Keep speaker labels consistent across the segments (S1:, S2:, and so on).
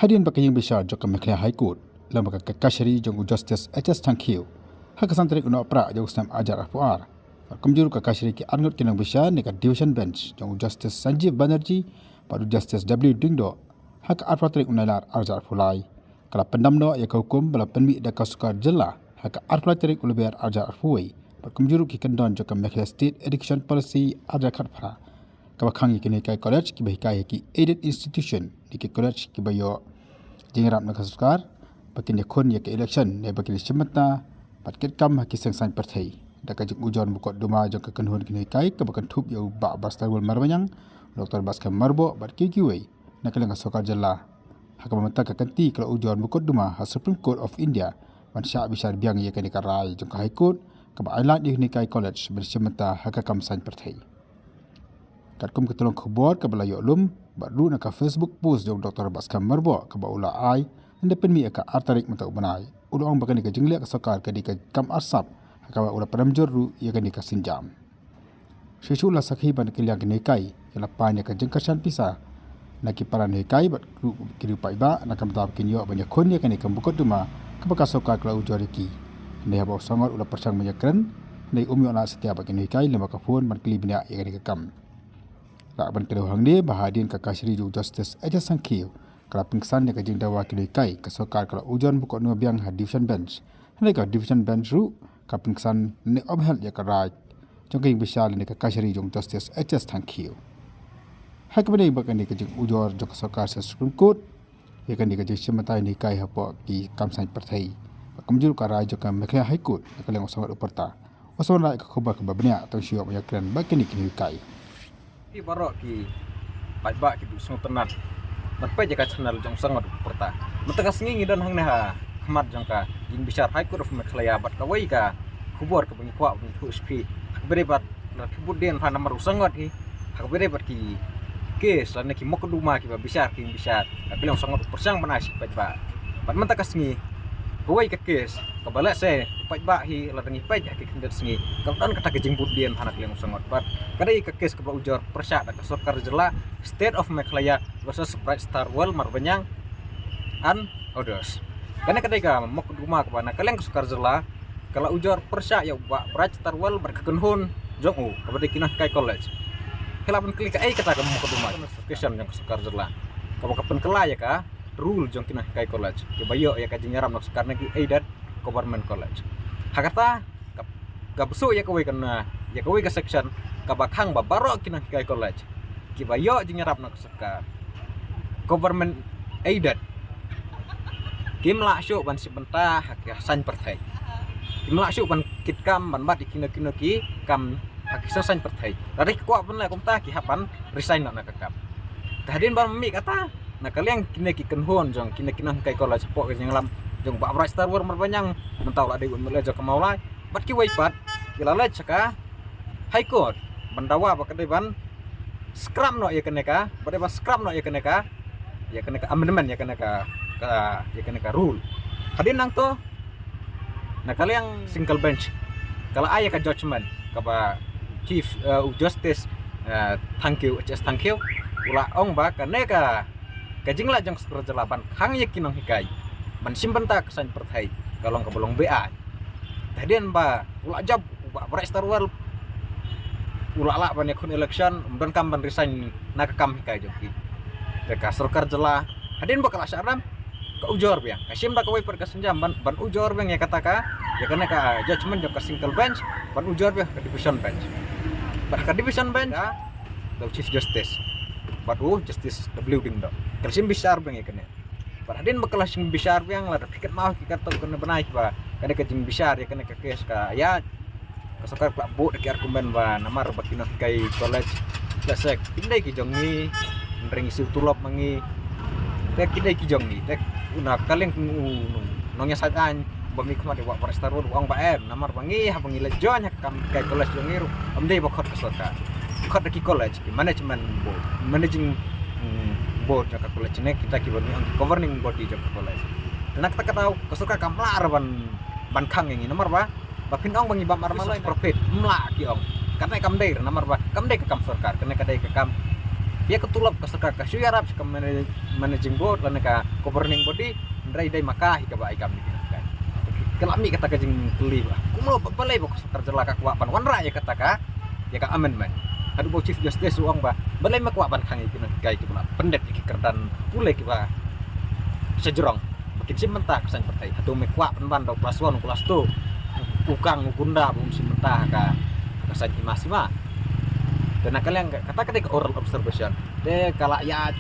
S1: Hadian bakayang besar jok Mekhlea High Court lembaga kekasari jong Justice HS Tangkiu hak santrik uno pra jong Sam Ajar Afuar kumjuru kekasari ki arngot kinang besar neka division bench jong Justice Sanjeev Banerjee padu Justice W Dingdo hak arpatrik unailar Ajar Fulai kala pendamno ya hukum bala penmi da kasukar jela hak arpatrik uleber Ajar Afuai kumjuru ki kendon jok Mekhlea State Education Policy Ajar Khatphra kabakhangi kini kai college ki bahikai ki aided institution di ki college ki bayo jingrap nak kasukar pakin yakun ya ke election ne pakin semata patket kam haki sengsan partai daka jek ujon bukot duma jong kekenhun kini kai kebakan thup ya ba bastarwal marbanyang Dr. Baskam Marbo bat kikiwei nakalang kasukar jela hak mementa kekanti kalau ujon bukot duma ha Supreme Court of India man sya bisar biang ya kini karai jong high court kaba island di kai college bersemata hak kam san partai Katkum ketolong khobor kabala yoklum baru naka Facebook post jong Dr. Baskam Marbo kaba ula ai indepen mi aka artarik mata ubanai ulong bakani ka jingle ka sokar ka dika kam arsap kaba ula paramjor ru ya kani ka sinjam shishu la sakhi ban kilyang kini kai yala panya ka jengkarsan pisa naki paran kai bat kiri paiba nakam tab kinyo banyak kon ya kani kam bukot duma kaba ka sokar kala ujoriki ne habo sangot ula persang menyakren nei umyo na setiap bakani kai lama ka phone man kli bina ya kani ka kam Rakban kedohang ni bahadian kakasri ju Justice Aja Sangkiu kala pingsan ni kajing dawa kini kai kasokar kala ujon bukot no biang ha division bench hani ka division bench ru ka pingsan ni obhel ya karai jongking bisal ni kakasri ju Justice Aja Sangkiu hak bani bakan ni kajing ujor jong kasokar sa Supreme Court ya kan ni kajing sematai ni kai hapo ki kamsan partai kamjul karai jong Mekhlea High Court kaleng sangat uperta wasona ka khobar ka babnya atau siop ya kran bakan ni kini kai
S2: Ki barok ki pajba ki busung tenan merpe jaka channel jong sangat perta metakas ngingi dan hang nah khmat jong ka jing bisar High Court of Mekhlea bat ka wai ka khubor ka bangi kwa bu sp bere bat na kibuden pha namar usangot hi hak bere bat ki kes lan ki mokduma ki ba bisar bilang sangat persang banasi pajba bat metakas ngi wai ka kes ka bala se pajba hi la dangi paj ki kendet sngi ka dan kata jing budien hanak yang sangot bat kadai ka kes ka ujor persya da kasokar jela State of Mekhlea versus Bright Star World marbanyang an others kana kadai ka mok rumah ka bana kaleng kasokar jela kala ujor persya ya ba Bright Star World berkekenhun jong kabade kinah kai college kelapun klik ai kata ka mok rumah notification yang kasokar jela ka kapen kela ya ka rule jong kinah kai college ke bayo ya ka jingaram nak karena ki aided government college hakata ka besu ya kawai kana ya kawai ka section ka bakhang ba baro kinah kai college ki bayo jingarap nak sekar government aided kimla syu ban sibenta hak san partai kimla syu ban kitkam ban bat ikina ki kam hak san partai dari kwa pun la komta ki hapan resign nak kakam kadin ban mi kata na kalian kini kenhon jong kini kai college pok yang lam jong ba Bright Star World marbanyang mentau la deun melejo ke maulai bat ki waipat kilala caka High Court bandawa ba kadai ban scrum no ya keneka bade ba scrum no ya keneka amendment ya keneka rule hadin nang to na kalian single bench kala aya ka judgment ka ba chief justice thank you ula ong ba kaneka kajingla jang sekolah jelaban hang yakin nang hikai man simpen tak kesan partai kalong kebolong BA tadian ba ula jab ba Bright Star World ula la ban yakun election dan kam ban resign nak kam hikai joki ka sarkar jela hadin ba kala syaram ka ujor biang kasim dak wai per kasenjam ban ujor biang ya kataka ya kana ka judgment jok ka single bench ban ujor biang ka division bench the chief justice baru justice W ding dok kalsim bisar bang ya kene padahal bakalah sing bisar bang la piket mau ki kartu kena benai ba kada ka jing bisar ya kene ka kes ka ya kasokar klak bu ki argumen ba namar bakino kai college lasek indai ki jongi ndring isu tulop mangi tek indai ki jongi tek una kaleng nongnya sadan bami kuma de wa prestarun uang ba namar bangi ha bangi lejon kam kai college jongi ru amdei bakot kasokar kat ki college ki management board managing board ka college ne kita ki governing body ka college nak tak tahu kesuka kamlar ban khang ini nomor ba pin ong bangi bam armalai profit mla ki ong karena kam dei nomor ba kam dei ka kam sarkar karena kadai ka kam dia ketulap ke serka ka syarab ke managing board lan ka governing body ndrai dai makahi ka bai kami kan kelami kata ka jing tuli bah kumlo balai bok kerja laka kuapan wanra ya kata ka ya ka amendment adu bo chief justice uang bah balai makuapan kang iki kai ki pula pendek iki kerdan pule ki bah sejerong makin simentah kesan partai atau mekuapan ban do kelas 1 kelas 2 ukang ukunda bung simentah ka kesan imasima dan kalian kata ketika oral observation de kalayat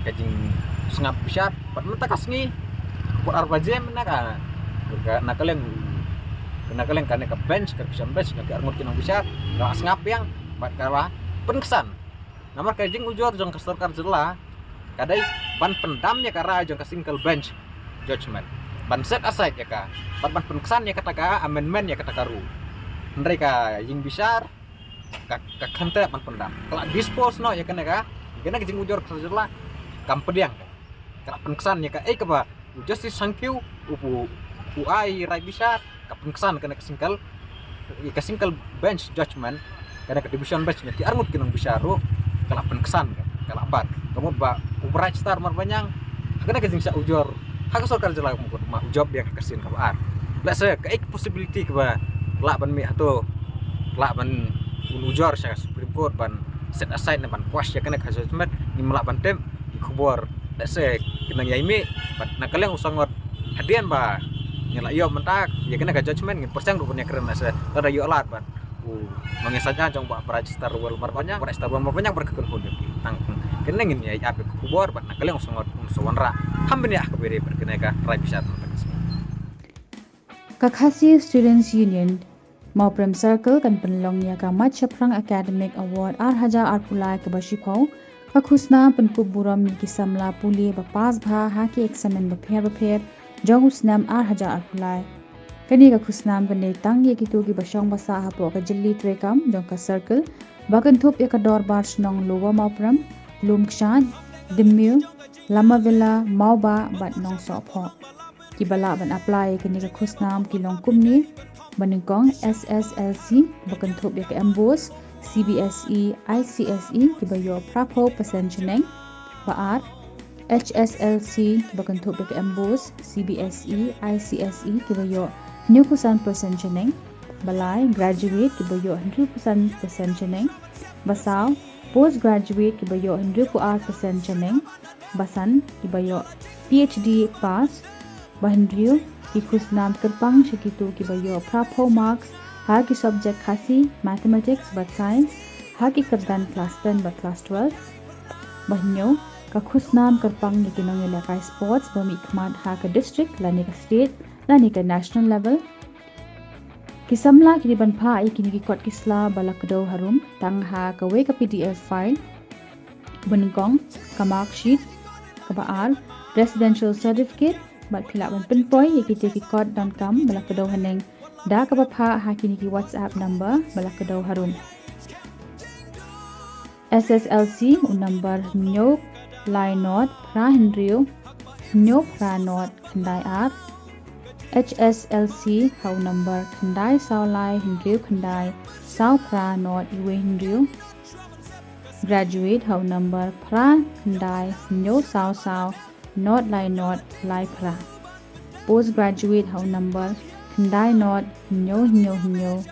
S2: kajing sengap besar pat menta kasngi por arbajem naka kalian kan ke bench ke bench ke armut kinong besar ka sengap yang pat kala penkesan namar kajing ujor jong kastor karjela kadai ban pendamnya kara jong ka single bench judgment ban set aside ya ka ban penkesan ya kata ka amendment ya kata karu mereka yang besar ka kante pan pendam kalau dispose no ya kena kajing ujor kerja kampediang kalau penkesan ya ka ke ba justice sangkiu upu uai rai bisa ka penkesan kena ke single bench judgment kena ke division bench ti armut kinong bisa ro kalau penkesan kalau bat kamu ba uberai star marbanyang kena kajing sa ujor hak sor kerja lah mah job yang kesin ka ba la se ka possibility ka ba la ban mi ato la ban ujor sa Supreme Court ban set aside ban kuas ya kena judgment ni melak ban tem di kubur dak se kena yaimi ban nakalian usangot hadian ba nyala yo mentak ya kena judgment ni persang rupanya keren se ada yo alat ban mengesanya jong ba register wal marbanyak register wal marbanyak berkekun hunde tang kena ngin ya ape kubur ban nakalian usangot usawanra hambeni ah kabere berkena ka rai bisa
S3: Kakhasi Students Union Mauprem Circle kan penlong ya ka Machaprang Academic Award Arhaja Arpulai ke Bashipau ka khusna penkup buram ni kisamla puli ba pas bha haki examen ba pher jong usnam Arhaja Arpulai kani ka khusnam kan tang ye kitu ki basong basa ha po ka jilli trekam jong ka circle bagan thup ya ka dor bar snong lowa Mauprem lumkshan dimmu lamavilla mauba bat nong so pho ki bala ban apply kani ka khusnam ki long kumni Baningkong SSLC bakan thup ya ke embos CBSE ICSE ki bayo prapo percenteng baar HSLC bakan thup ya ke embos CBSE ICSE ki bayo 90% percenteng balai graduate ki bayo 100% percenteng basau postgraduate ki bayo 100% percenteng basan ki bayo PhD pass bahendriu ki khusnam kerpang segitu ki bayo prapo marks ha ki subject khasi mathematics but science ha ki kerdan class 10 but class 12 bahnyo ka khusnam kerpang ni kinong ilakai sports bami khmat ha ka district lani ka state lani ka national level kisamla ki ban pha ai kini ki kot kisla balakdo harum tang ha ka we ka PDF file buningkong ka mark sheet ka baal residential certificate bat khila ban pinpoy yaki ki code dan kam balakdo haneng da ka bapha hakini ki WhatsApp number balakdo harum SSLC number nyok line not pra hendrio nyok pra not khandai ar HSLC how number khandai sao lai hendrio khandai sao pra not iwe hendrio graduate how number pra khandai nyo sao sao not lai not lai pra postgraduate how number khandai not nyo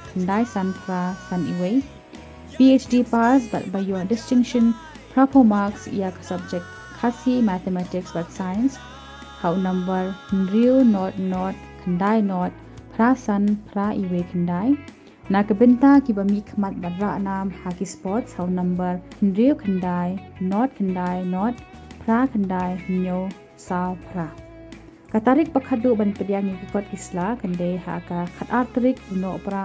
S3: khandai san pra san iwe PhD pass but by your distinction proper marks yak subject khasi mathematics but science how number nriu not khandai not pra san pra iwe khandai nakabenta ki bami khmat barra nam haki sports how number nriu khandai not pra khandai nyo sao pra katarik pakhadu ban pediang ni kot isla kande ha ka khat artrik no pra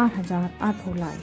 S3: 8000 8 holai